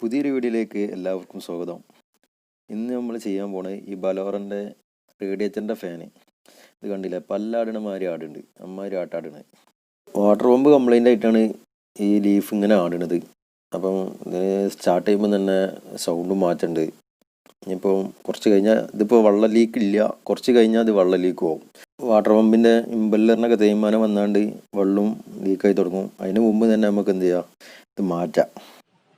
പുതിയൊരു വീഡിയോയിലേക്ക് എല്ലാവർക്കും സ്വാഗതം. ഇന്ന് നമ്മൾ ചെയ്യാൻ പോണത് ഈ ബലോറിൻ്റെ റേഡിയേറ്ററിൻ്റെ ഫാന്. ഇത് കണ്ടില്ലേ, പല്ലാടണ മാതിരി ആടുണ്ട്, അമ്മാതിരി ആട്ടാടണത്. വാട്ടർ പമ്പ് കംപ്ലൈൻ്റ് ആയിട്ടാണ് ഈ ലീഫ് ഇങ്ങനെ ആടുന്നത്. അപ്പം ഇതിന് സ്റ്റാർട്ട് ചെയ്യുമ്പോൾ തന്നെ സൗണ്ട് മാറ്റുന്നുണ്ട്. ഇനിയിപ്പോൾ കുറച്ച് കഴിഞ്ഞാൽ ഇതിപ്പോൾ വെള്ളം ലീക്ക് ഇല്ല, കുറച്ച് കഴിഞ്ഞാൽ ഇത് വെള്ളം ലീക്ക് പോകും. വാട്ടർ പമ്പിൻ്റെ ഇമ്പല്ലറിനൊക്കെ തേയ്മാനം വന്നാണ്ട് വെള്ളം ലീക്കായി തുടങ്ങും. അതിന് മുമ്പ് തന്നെ നമുക്ക് എന്ത് ചെയ്യാം, ഇത് മാറ്റാം.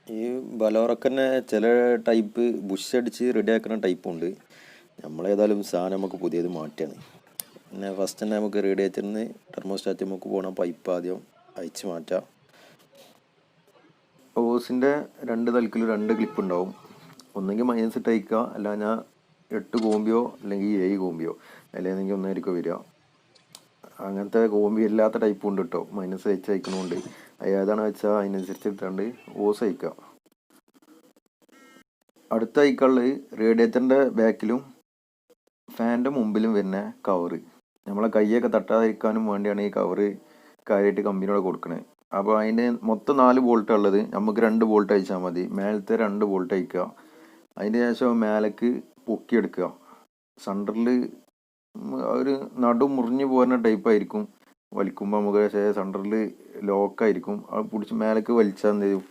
ഈ ബലോറൊക്കെ തന്നെ ചില ടൈപ്പ് ബുഷ് അടിച്ച് റെഡിയാക്കുന്ന ടൈപ്പുണ്ട്. നമ്മളേതായാലും സാധനം നമുക്ക് പുതിയത് മാറ്റുകയാണ്. പിന്നെ ഫസ്റ്റ് തന്നെ നമുക്ക് റേഡിയേറ്ററിന് തെർമോസ്റ്റാറ്റ് നമുക്ക് പോകണം, പൈപ്പ് ആദ്യം അയച്ച് മാറ്റാം. ഓസിൻ്റെ രണ്ട് തലക്കിൽ രണ്ട് ക്ലിപ്പ് ഉണ്ടാവും. ഒന്നെങ്കിൽ മൈനസ് ഇട്ട് അയക്കുക, അല്ല ഞാൻ 8 കോമ്പിയോ അല്ലെങ്കിൽ 7 കോമ്പിയോ അല്ലെങ്കിൽ ഒന്നായിരിക്കും വരിക. അങ്ങനത്തെ കോമ്പി ഇല്ലാത്ത ടൈപ്പും ഉണ്ട് കേട്ടോ, മൈനസ് അയച്ച് അയക്കണമുണ്ട്. ഏതാണ് വെച്ചാൽ അതിനനുസരിച്ച് ഇട്ടാണ്ട് ഓസ് അയക്കുക. അടുത്ത അയക്കാനുള്ളത് റേഡിയേറ്ററിൻ്റെ ബാക്കിലും ഫാനിൻ്റെ മുമ്പിലും വരുന്ന കവറ്. നമ്മളെ കൈയൊക്കെ തട്ടാതിരിക്കാനും വേണ്ടിയാണ് ഈ കവറ് കാര്യമായിട്ട് കമ്പനിയോട് കൊടുക്കണത്. അപ്പോൾ അതിന് മൊത്തം 4 ബോൾട്ട് ഉള്ളത്, നമുക്ക് 2 ബോൾട്ട് അയച്ചാൽ മതി. മേലത്തെ 2 ബോൾട്ട് അയക്കുക. അതിന് ശേഷം മേലേക്ക് പൊക്കിയെടുക്കുക. സെൻറ്ററിൽ ഒരു നടു മുറിഞ്ഞു പോകുന്ന ടൈപ്പായിരിക്കും. വലിക്കുമ്പോൾ നമുക്ക് സെൻറ്ററിൽ ലോക്കായിരിക്കും. അത് പിടിച്ച് മേലേക്ക് വലിച്ചാൽ എന്ത് ചെയ്യും,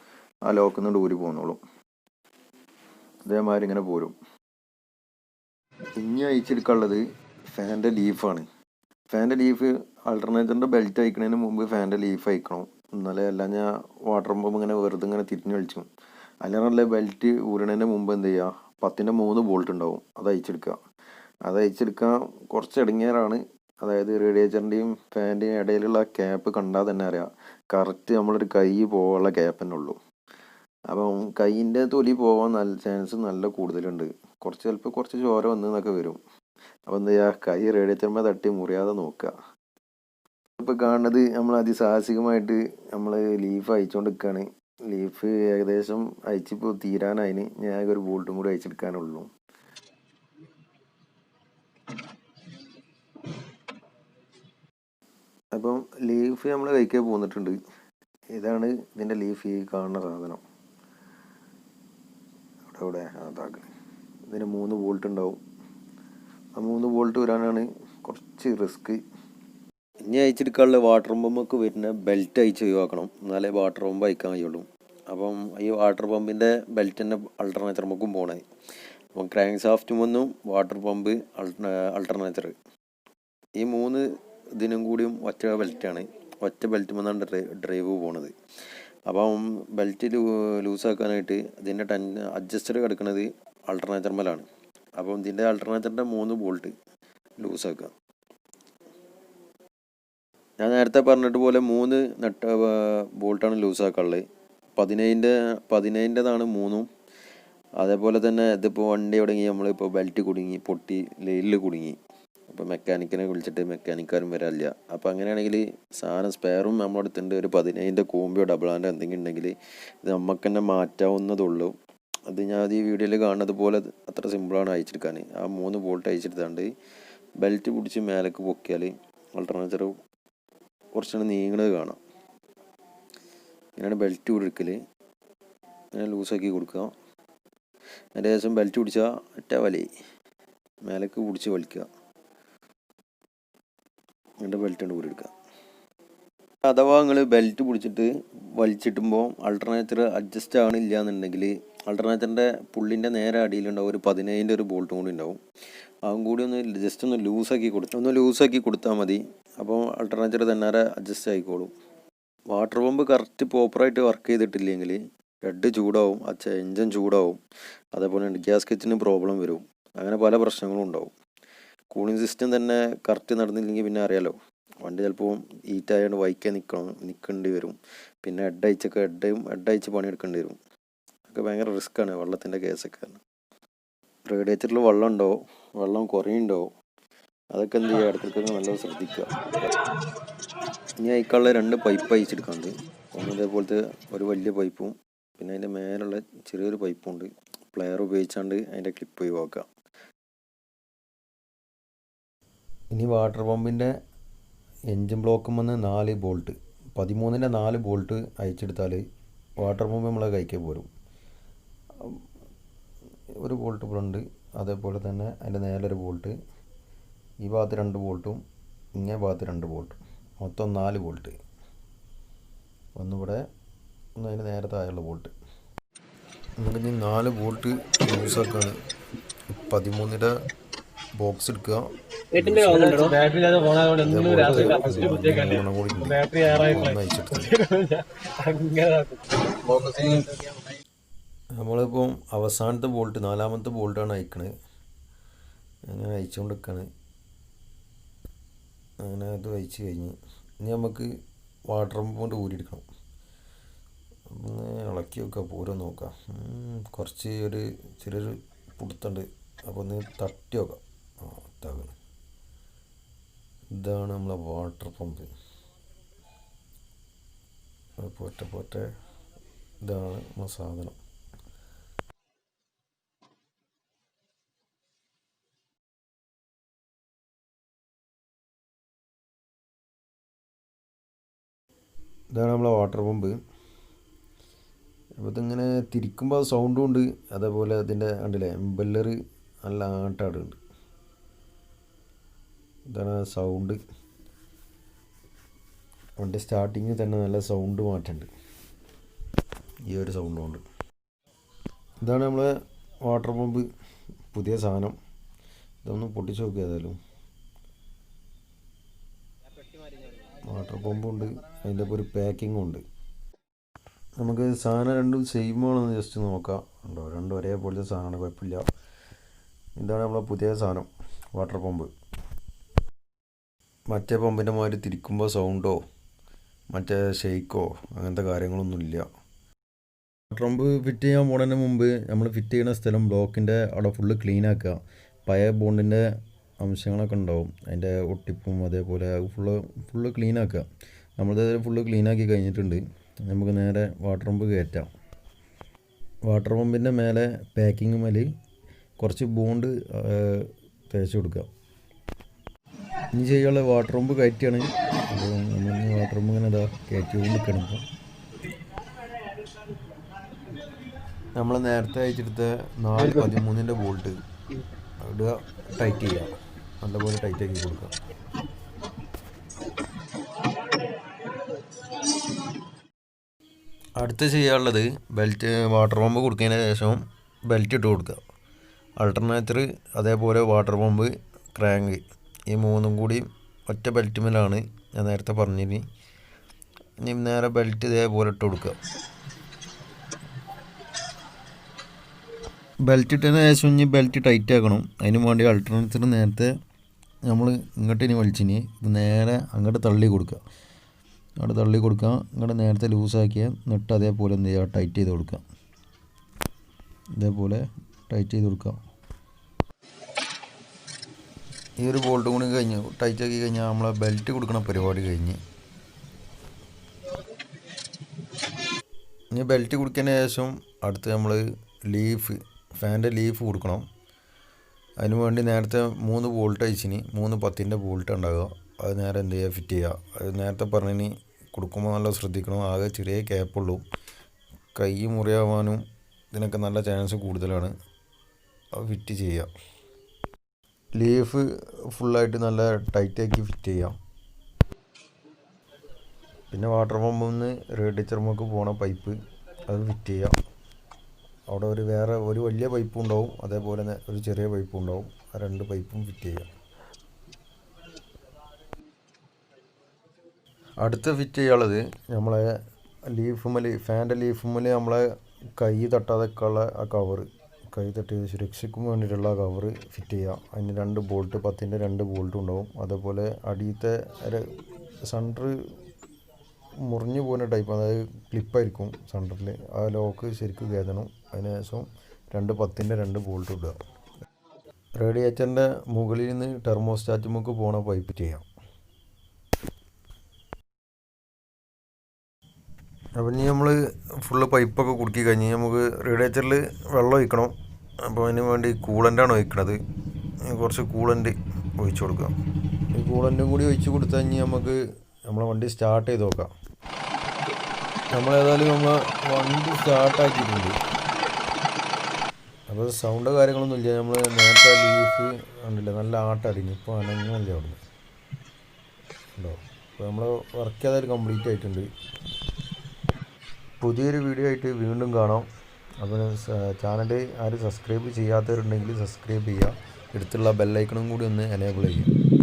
ആ ലോക്കിൽ നിന്ന് ഊരി പോകുന്നോളും. അതേമാതിരി ഇങ്ങനെ പോരും. ഇനി അയച്ചെടുക്കാനുള്ളത് ഫാൻ്റെ ലീഫാണ്. ഫാൻ്റെ ലീഫ് ആൾട്ടർനേറ്ററിൻ്റെ ബെൽറ്റ് അയക്കുന്നതിന് മുമ്പ് ഫാൻ്റെ ലീഫ് അയക്കണം. എന്നാലേ അല്ല ഞാൻ വാട്ടർ പമ്പ് ഇങ്ങനെ വെറുതെ ഇങ്ങനെ തിരിഞ്ഞു കളിച്ചും. അല്ലെങ്കിൽ ബെൽറ്റ് ഊരണതിൻ്റെ മുമ്പ് എന്ത് ചെയ്യുക, 10ൻ്റെ 3 ബോൾട്ട് ഉണ്ടാവും, അത് അയച്ചെടുക്കുക. അത് അയച്ചെടുക്കാൻ കുറച്ച് ഇടങ്ങേറാണ്. അതായത് റേഡിയേറ്ററിൻ്റെയും ഫാൻ്റെയും ഇടയിലുള്ള ക്യാപ്പ് കണ്ടാൽ തന്നെ അറിയാം, കറക്റ്റ് നമ്മളൊരു കൈ പോകാനുള്ള ക്യാപ്പ് തന്നെ ഉള്ളൂ. അപ്പം കൈയിൻ്റെ തൊലി പോകാൻ നല്ല ചാൻസ് നല്ല കൂടുതലുണ്ട്. ചിലപ്പോൾ കുറച്ച് ചോര വന്നൊക്കെ വരും. അപ്പോൾ എന്താ ചെയ്യുക, കൈ റേഡിയേറ്ററിന്മേൽ തട്ടി മുറിയാതെ നോക്കുക. ഇപ്പോൾ കാണുന്നത് നമ്മൾ അതിസാഹസികമായിട്ട് നമ്മൾ ലീഫ് അയച്ചുകൊണ്ട് നിൽക്കുകയാണ്. ലീഫ് ഏകദേശം അയച്ചിപ്പോൾ തീരാനായിന്. ഞാൻ ഒരു ബോൾട്ടും കൂടി അയച്ചെടുക്കാനുള്ളൂ. അപ്പം ലീഫ് നമ്മൾ കഴിക്കാൻ പോന്നിട്ടുണ്ട്. ഇതാണ് ഇതിൻ്റെ ലീഫ്, ഈ കാണുന്ന സാധനം. അവിടെ അതാക്കണം. ഇതിന് 3 ബോൾട്ട് ഉണ്ടാവും. ആ 3 ബോൾട്ട് വരാനാണ് കുറച്ച് റിസ്ക്. ഇനി അയച്ചെടുക്കാനുള്ള വാട്ടർ പമ്പൊക്കെ വരുന്ന ബെൽറ്റ് അയച്ച് ഒഴിവാക്കണം, എന്നാലേ വാട്ടർ പമ്പ് അയക്കാൻ കഴിയുള്ളൂ. അപ്പം ഈ വാട്ടർ പമ്പിൻ്റെ ബെൽറ്റ് തന്നെ അൾട്ടർനേറ്റർ നമുക്കും പോകണേ. അപ്പം ക്രാങ്ക് ഷാഫ്റ്റും ഒന്നും വാട്ടർ പമ്പ് അൾട്ടർനേറ്റർ, ഈ 3 ഇതിനും കൂടിയും ഒറ്റ ബെൽറ്റാണ്. ഒറ്റ ബെൽറ്റ് വന്നാണ് ഡ്രൈവ് പോണത്. അപ്പം ബെൽറ്റ് ലൂസാക്കാനായിട്ട് ഇതിൻ്റെ അഡ്ജസ്റ്റർ കിടക്കുന്നത് അൾട്ടർനേറ്റർമേലാണ്. അപ്പം ഇതിൻ്റെ അൾട്ടർനേറ്ററിൻ്റെ 3 ബോൾട്ട് ലൂസാക്കുക. ഞാൻ നേരത്തെ പറഞ്ഞിട്ട് പോലെ 3 ബോൾട്ടാണ് ലൂസാക്കാനുള്ളത്. 15ൻ്റെതാണ് 3ഉം. അതേപോലെ തന്നെ ഇതിപ്പോൾ വണ്ടി തുടങ്ങി നമ്മളിപ്പോൾ ബെൽറ്റ് കുടുങ്ങി പൊട്ടി ലൈനിൽ കുടുങ്ങി, അപ്പോൾ മെക്കാനിക്കിനെ വിളിച്ചിട്ട് മെക്കാനിക്കാരും വരാനില്ല. അപ്പോൾ അങ്ങനെയാണെങ്കിൽ സാധനം സ്പെയറും നമ്മുടെ അടുത്തുണ്ട്. ഒരു 15ൻ്റെ കോമ്പിയോ ഡബിൾ ഹാൻഡോ എന്തെങ്കിലും ഉണ്ടെങ്കിൽ ഇത് നമുക്ക് തന്നെ മാറ്റാവുന്നതുള്ളൂ. അത് ഞാൻ ഈ വീഡിയോയിൽ കാണുന്നത് പോലെ അത്ര സിമ്പിളാണ് അയച്ചെടുക്കാൻ. ആ 3 ബോൾട്ട് അയച്ചെടുത്താണ്ട് ബെൽറ്റ് പിടിച്ച് മേലേക്ക് പൊക്കിയാൽ അൾട്ടർനേറ്റർ കുറച്ചുകൂടെ നീങ്ങണത് കാണാം. ഇങ്ങനെയാണ് ബെൽറ്റ് കൊടുക്കൽ. ഇങ്ങനെ ലൂസാക്കി കൊടുക്കുക. അതിൻ്റെ ശേഷം ബെൽറ്റ് പിടിച്ചാൽ ഒറ്റ വലി മേലേക്ക് പിടിച്ച് വലിക്കുക. എന്നിട്ട് ബെൽറ്റ് കൊണ്ട് ഊരെടുക്കുക. അഥവാ നിങ്ങൾ ബെൽറ്റ് പിടിച്ചിട്ട് വലിച്ചിട്ടുമ്പോൾ അൾട്ടർനേറ്റർ അഡ്ജസ്റ്റ് ആവണില്ല എന്നുണ്ടെങ്കിൽ അൾട്ടർനേറ്ററിൻ്റെ പുള്ളിൻ്റെ നേരെ അടിയിലുണ്ടാവും ഒരു 15ൻ്റെ ഒരു ബോൾട്ടും കൂടി ഉണ്ടാവും. അതും കൂടി ജസ്റ്റ് ഒന്ന് ലൂസാക്കി കൊടുത്താൽ മതി. അപ്പോൾ അൾട്ടർനേറ്റർ തന്നെ അഡ്ജസ്റ്റ് ആയിക്കോളും. വാട്ടർ പമ്പ് കറക്റ്റ് പ്രോപ്പറായിട്ട് വർക്ക് ചെയ്തിട്ടില്ലെങ്കിൽ ഹെഡ് ചൂടാവും, എൻജിൻ ചൂടാവും. അതേപോലെ ഗ്യാസ് കിച്ചന് പ്രോബ്ലം വരും. അങ്ങനെ പല പ്രശ്നങ്ങളും ഉണ്ടാവും. കൂളിംഗ് സിസ്റ്റം തന്നെ കറക്റ്റ് നടന്നില്ലെങ്കിൽ പിന്നെ അറിയാലോ, വണ്ടി ചിലപ്പോൾ ഹീറ്റായതുകൊണ്ട് വൈക്കാൻ നിൽക്കേണ്ടി വരും. പിന്നെ ഹെഡ് അയച്ച് പണിയെടുക്കേണ്ടി വരും. ഒക്കെ ഭയങ്കര റിസ്ക്കാണ് വെള്ളത്തിൻ്റെ കേസൊക്കെ. റേഡിയേറ്ററിൽ വെള്ളം കുറയുണ്ടോ, അതൊക്കെ എന്ത് ചെയ്യുക, ഇടയ്ക്കൊക്കെ നല്ലോണം ശ്രദ്ധിക്കുക. ഇനി അയക്കാനുള്ള 2 പൈപ്പ് അയച്ചെടുക്കാണ്ട്, ഒന്ന് ഇതേപോലത്തെ ഒരു വലിയ പൈപ്പും പിന്നെ അതിൻ്റെ മേലുള്ള ചെറിയൊരു പൈപ്പും ഉണ്ട്. പ്ലെയർ ഉപയോഗിച്ചാണ്ട് അതിൻ്റെ ക്ലിപ്പ് ഒഴിവാക്കുക. ഇനി വാട്ടർ പമ്പിൻ്റെ എൻജിൻ ബ്ലോക്കും വന്ന് 4 ബോൾട്ട് 13ൻ്റെ 4 ബോൾട്ട് അയച്ചെടുത്താൽ വാട്ടർ പമ്പ് നമ്മളെ കൈക്ക് പോരും. ഒരു ബോൾട്ട് ഫ്രണ്ട്, അതേപോലെ തന്നെ അതിൻ്റെ നേലൊരു ബോൾട്ട്, ഈ ഭാഗത്ത് 2 ബോൾട്ടും ഇങ്ങേ ഭാഗത്ത് 2 ബോൾട്ടും, മൊത്തം 4 ബോൾട്ട്. ഒന്നിവിടെ, ഒന്ന് അതിൻ്റെ നേരെ താഴെയുള്ള ബോൾട്ട്. നമുക്ക് 4 ബോൾട്ട് ലൂസാക്കാണ്. 13ൻ്റെ ബോക്സ് എടുക്കുക. നമ്മളിപ്പം അവസാനത്തെ ബോൾട്ട് 4ാമത്തെ ബോൾട്ടാണ് അയക്കണത്. അങ്ങനെ അയച്ചുകൊണ്ടിരിക്കുകയാണ്. അങ്ങനെ അത് അയച്ച് കഴിഞ്ഞ് ഇനി നമുക്ക് വാട്ടർ പമ്പ് കൊണ്ട് ഊരിയെടുക്കണം. ഒന്ന് ഇളക്കി വെക്കുക, പൂരം നോക്കാം. കുറച്ച് ഒരു ചെറിയൊരു പുടുത്തുണ്ട്, അപ്പോൾ ഒന്ന് തട്ടി വെക്കാം. ഇതാകണം. ഇതാണ് നമ്മളെ വാട്ടർ പമ്പ്. പോട്ടെ ഇതാണ് നമ്മളെ സാധനം. ഇതാണ് നമ്മളെ വാട്ടർ പമ്പ്. അപ്പോൾ ഇതിങ്ങനെ തിരിക്കുമ്പോൾ സൗണ്ടും ഉണ്ട്, അതേപോലെ അതിൻ്റെ കണ്ടില്ലേ എംബല്ലർ നല്ല ആട്ടാടുണ്ട്. ഇതാണ് സൗണ്ട്. വണ്ടി സ്റ്റാർട്ടിങ്ങിൽ തന്നെ നല്ല സൗണ്ട് മാറ്റമുണ്ട്, ഈ ഒരു സൗണ്ട് കൊണ്ട്. ഇതാണ് നമ്മളെ വാട്ടർ പമ്പ്, പുതിയ സാധനം. ഇതൊന്ന് പൊട്ടിച്ച് നോക്കുക. ഏതായാലും വാട്ടർ പമ്പുണ്ട്, അതിൻ്റെ ഒപ്പം ഒരു പാക്കിങ്ങും ഉണ്ട്. നമുക്ക് സാധനം രണ്ടും സെയിം ആണെന്ന് ജസ്റ്റ് നോക്കാം. ഉണ്ടോ, രണ്ടും ഒരേപോലത്തെ സാധനമാണ്, കുഴപ്പമില്ല. ഇതാണ് നമ്മളെ പുതിയ സാധനം, വാട്ടർ പമ്പ്. മറ്റേ പമ്പിൻ്റെ മാതിരി തിരിക്കുമ്പോൾ സൗണ്ടോ മറ്റേ ഷെയ്ക്കോ അങ്ങനത്തെ കാര്യങ്ങളൊന്നുമില്ല. വാട്ടർ പമ്പ് ഫിറ്റ് ചെയ്യാൻ പോകുന്നതിന് മുമ്പ് നമ്മൾ ഫിറ്റ് ചെയ്യുന്ന സ്ഥലം ബ്ലോക്കിൻ്റെ അവിടെ ഫുള്ള് ക്ലീൻ ആക്കുക. പഴയ ബോണ്ടിൻ്റെ അംശങ്ങളൊക്കെ ഉണ്ടാവും, അതിൻ്റെ ഒട്ടിപ്പും അതേപോലെ ഫുള്ള് ക്ലീൻ ആക്കുക. നമ്മളത് ഫുള്ള് ക്ലീൻ ആക്കി കഴിഞ്ഞിട്ടുണ്ട്. നമുക്ക് നേരെ വാട്ടർ പമ്പ് കയറ്റാം. വാട്ടർ പമ്പിൻ്റെ മേലെ പാക്കിങ് മേൽ കുറച്ച് ബോണ്ട് തേച്ച് കൊടുക്കുക. ഇനി ചെയ്യാനുള്ള വാട്ടർ പമ്പ് കയറ്റിയാണ്. അപ്പോൾ നമ്മൾ വാട്ടർ പമ്പ് ഇങ്ങനെ കയറ്റി നിൽക്കണം. ഇപ്പോൾ നമ്മൾ നേരത്തെ അയച്ചെടുത്ത 413ൻ്റെ ബോൾട്ട് ഇടുക, ടൈറ്റ് ചെയ്യുക, നല്ലപോലെ ടൈറ്റാക്കി കൊടുക്കുക. അടുത്ത് ചെയ്യാനുള്ളത് ബെൽറ്റ്, വാട്ടർ പമ്പ് കൊടുത്തതിന് ശേഷം ബെൽറ്റ് ഇട്ട് കൊടുക്കുക. അൾട്ടർനേറ്റർ, അതേപോലെ വാട്ടർ പമ്പ്, ക്രാങ്ക്, ഈ 3ഉം കൂടി ഒറ്റ ബെൽറ്റ് മേലാണ് ഞാൻ നേരത്തെ പറഞ്ഞിനി. ഇനി നേരെ ബെൽറ്റ് ഇതേപോലെ ഇട്ട് കൊടുക്കുക. ബെൽറ്റ് ഇട്ടതിന് ശേഷം ഇനി ബെൽറ്റ് ടൈറ്റ് ആക്കണം. അതിന് വേണ്ടി അൾട്ടർനേറ്റർ നേരത്തെ നമ്മൾ ഇങ്ങോട്ട് ഇനി വലിച്ചിനി നേരെ അങ്ങോട്ട് തള്ളി കൊടുക്കുക. അങ്ങോട്ട് തള്ളി കൊടുക്കുക, ഇങ്ങോട്ട് നേരത്തെ ലൂസാക്കിയ എന്നിട്ട് അതേപോലെ എന്ത് ചെയ്യുക, ടൈറ്റ് ചെയ്ത് കൊടുക്കുക. ഇതേപോലെ ടൈറ്റ് ചെയ്ത് കൊടുക്കുക. ഈ ഒരു ബോൾട്ട് കൂടി കഴിഞ്ഞു, ടൈറ്റ് ആക്കി കഴിഞ്ഞാൽ നമ്മളെ ബെൽറ്റ് കൊടുക്കണ പരിപാടി കഴിഞ്ഞ്. ഇനി ബെൽറ്റ് കൊടുത്തതിന് ശേഷം അടുത്ത് നമ്മൾ ഫാൻ്റെ ലീഫ് കൊടുക്കണം. അതിന് വേണ്ടി നേരത്തെ 3 ബോൾട്ട് അയച്ചിനി, 3 10ൻ്റെ ബോൾട്ട് ഉണ്ടാകുക. അത് നേരെ എന്ത് ചെയ്യുക, ഫിറ്റ് ചെയ്യുക. അത് നേരത്തെ പറഞ്ഞിനി കൊടുക്കുമ്പോൾ നല്ല ശ്രദ്ധിക്കണം. ആകെ ചെറിയ ക്യാപ്പുള്ളൂ, കൈ മുറിയാവാനും ഇതിനൊക്കെ നല്ല ചാൻസ് കൂടുതലാണ്. അത് ഫിറ്റ് ചെയ്യുക. ലീഫ് ഫുള്ളായിട്ട് നല്ല ടൈറ്റാക്കി ഫിറ്റ് ചെയ്യാം. പിന്നെ വാട്ടർ പമ്പിൽ നിന്ന് റേഡിയേറ്ററിലേക്ക് പോണ പൈപ്പ് അത് ഫിറ്റ് ചെയ്യാം. അവിടെ ഒരു വലിയ പൈപ്പും ഉണ്ടാവും, അതേപോലെ തന്നെ ഒരു ചെറിയ പൈപ്പും ഉണ്ടാവും. ആ 2 പൈപ്പും ഫിറ്റ് ചെയ്യാം. അടുത്ത് ഫിറ്റ് ചെയ്യാനുള്ളത് നമ്മളെ ഫാൻ്റെ ലീഫുമ്മൽ നമ്മളെ കൈ തട്ടാതെയൊക്കെയുള്ള ആ കവറ്, കൈ തട്ടി സുരക്ഷയ്ക്കും വേണ്ടിയിട്ടുള്ള കവറ് ഫിറ്റ് ചെയ്യുക. അതിന് 2 ബോൾട്ട്, 10ൻ്റെ 2 ബോൾട്ടും ഉണ്ടാവും. അതേപോലെ അടിയത്തെ സെൻറ്റർ മുറിഞ്ഞു പോകുന്ന ടൈപ്പ്, അതായത് ക്ലിപ്പായിരിക്കും സെൻറ്ററിൽ. ആ ലോക്ക് ശരിക്കും കയറ്റണം. അതിന് ശേഷം 2 10ൻ്റെ 2 ബോൾട്ട് ഇടുക. റേഡിയേറ്ററിൻ്റെ മുകളിൽ നിന്ന് ടെർമോസ്റ്റാറ്റുമുക്ക് പോണ പൈപ്പ് ചെയ്യാം. അപ്പം ഇനി നമ്മൾ ഫുള്ള് പൈപ്പൊക്കെ കുടുക്കി കഴിഞ്ഞ് നമുക്ക് റേഡിയേറ്ററിൽ വെള്ളം ഒഴിക്കണം. അപ്പോൾ അതിന് വേണ്ടി കൂളൻ്റാണ് ഒഴിക്കണത്. കുറച്ച് കൂളൻ്റ് ഒഴിച്ചു കൊടുക്കുക. ഈ കൂളൻ്റും കൂടി ഒഴിച്ച് കൊടുത്തു കഴിഞ്ഞ് നമുക്ക് നമ്മളെ വണ്ടി സ്റ്റാർട്ട് ചെയ്ത് നോക്കാം. നമ്മളേതായാലും വണ്ടി സ്റ്റാർട്ടാക്കിയിട്ടുണ്ട്. അപ്പോൾ സൗണ്ട് കാര്യങ്ങളൊന്നും ഇല്ല. നമ്മൾ നേരത്തെ ലീഫ് കണ്ടില്ല, നല്ല ആട്ടടിഞ്ഞു. ഇപ്പോൾ അനങ്ങല്ല അവിടെ ഉണ്ടോ. അപ്പോൾ നമ്മൾ വർക്ക് ചെയ്താൽ കംപ്ലീറ്റ് ആയിട്ടുണ്ട്. പുതിയൊരു വീഡിയോ ആയിട്ട് വീണ്ടും കാണാം. അപ്പോൾ ചാനൽ ആരും സബ്സ്ക്രൈബ് ചെയ്യാത്തവരുണ്ടെങ്കിൽ സബ്സ്ക്രൈബ് ചെയ്യുക. അടുത്തുള്ള ബെല്ലൈക്കണും കൂടി ഒന്ന് എനേബിൾ ചെയ്യുക.